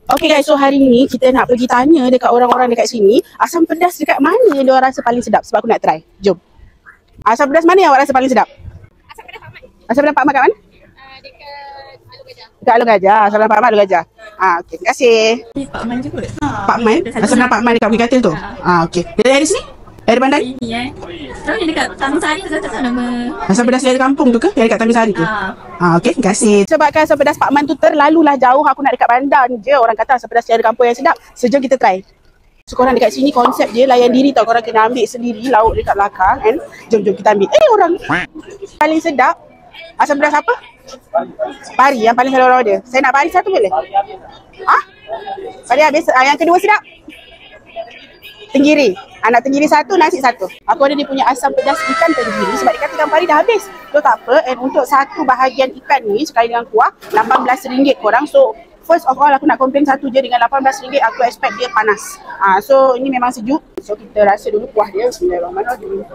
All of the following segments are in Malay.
Okay guys, so hari ni kita nak pergi tanya dekat orang-orang dekat sini asam pedas dekat mana yang diorang rasa paling sedap. Sebab aku nak try. Jom. Asam pedas mana yang awak rasa paling sedap? Asam pedas Pak Mat. Asam pedas Pak Mat kat mana? Dekat Alur Gajah. Dekat Alur Gajah. Asam pedas Pak Mat Alur Gajah. Okay, terima kasih. Pak Man juga. Pak Man? Asam pedas Pak Man dekat Bukit Katil tu? Okay. Dia dari sini? Dari bandar? Ini Tahu yang dekat Taman Sari tu, tak tahu nama. Asam pedas dari kampung tu ke? Yang dekat Taman Sari tu? Okay, terima kasih. Sebabkan asam pedas Pak Man tu terlalulah jauh, aku nak dekat bandar ni je. Orang kata asam pedas dari kampung yang sedap. Sejom kita try. So korang dekat sini konsep je layan diri tau. Korang kena ambil sendiri lauk dekat belakang kan. Jom kita ambil. Orang paling sedap asam pedas apa? Pari yang paling selalu orang order. Saya nak pari satu boleh? Pari habis. Yang kedua sedap? Tenggiri. Anak tenggiri satu, nasi satu. Aku ada dia punya asam pedas ikan tenggiri sebab dia kata ikan pari dah habis. So tak apa. And untuk satu bahagian ikan ni sekali dengan kuah RM18 korang. So first of all aku nak komplain satu je, dengan RM18 aku expect dia panas. So ini memang sejuk. So kita rasa dulu kuah dia. Bismillahirrahmanirrahim.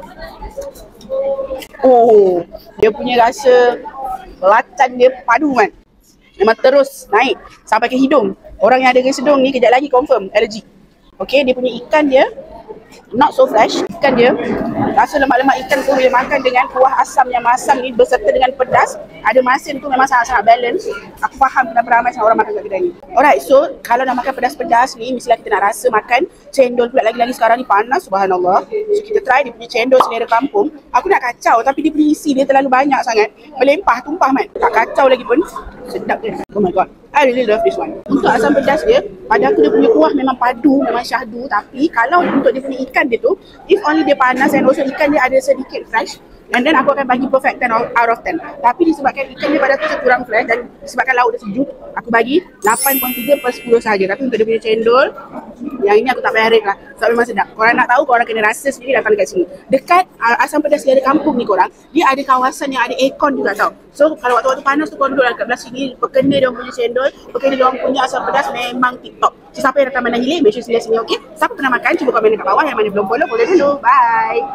Oh, dia punya rasa belacan dia padu kan. Memang terus naik sampai ke hidung. Orang yang ada gaya sedung ni kejap lagi confirm allergy. Okay, dia punya ikan dia not so fresh. Ikan dia rasa lemak-lemak ikan tu dia makan dengan kuah asam yang masam ni berserta dengan pedas. Ada masin tu memang sangat-sangat balance. Aku faham kenapa ramai sangat orang makan kat kedai ni. Alright, so kalau nak makan pedas-pedas ni mestilah kita nak rasa makan cendol pula. Lagi-lagi sekarang ni panas, subhanallah. So kita try dia punya cendol selera kampung. Aku nak kacau tapi dia punya isi dia terlalu banyak sangat. Melempah, tumpah man. Tak kacau lagi pun. Sedap dia. Oh my god, I really love this one. Untuk asam pedas dia, pada aku dia punya kuah memang padu, memang syahdu. Tapi kalau untuk dia punya ikan dia tu, if only dia panas and also ikan dia ada sedikit fresh, and then aku akan bagi perfect 10 out of 10. Tapi disebabkan ikan dia pada aku kurang fresh dan disebabkan lauk dia sejuk, aku bagi 8.3/10 sahaja. Tapi untuk dia punya cendol, yang ini aku tak payah rate lah. Sebab memang sedap. Korang nak tahu, korang kena rasa sendiri datang dekat sini. Dekat asam pedas selera kampung ni korang, dia ada kawasan yang ada aircon juga tau. So kalau waktu-waktu panas tu korang duduk dekat belah sini, berkena dia punya cendol, berkena dia punya asam pedas, memang tip-top. So siapa yang datang Mandang Hilir, make sure sini, okay? Siapa pernah makan, cuba komen dekat bawah. Yang mana belum follow, follow dulu. Bye!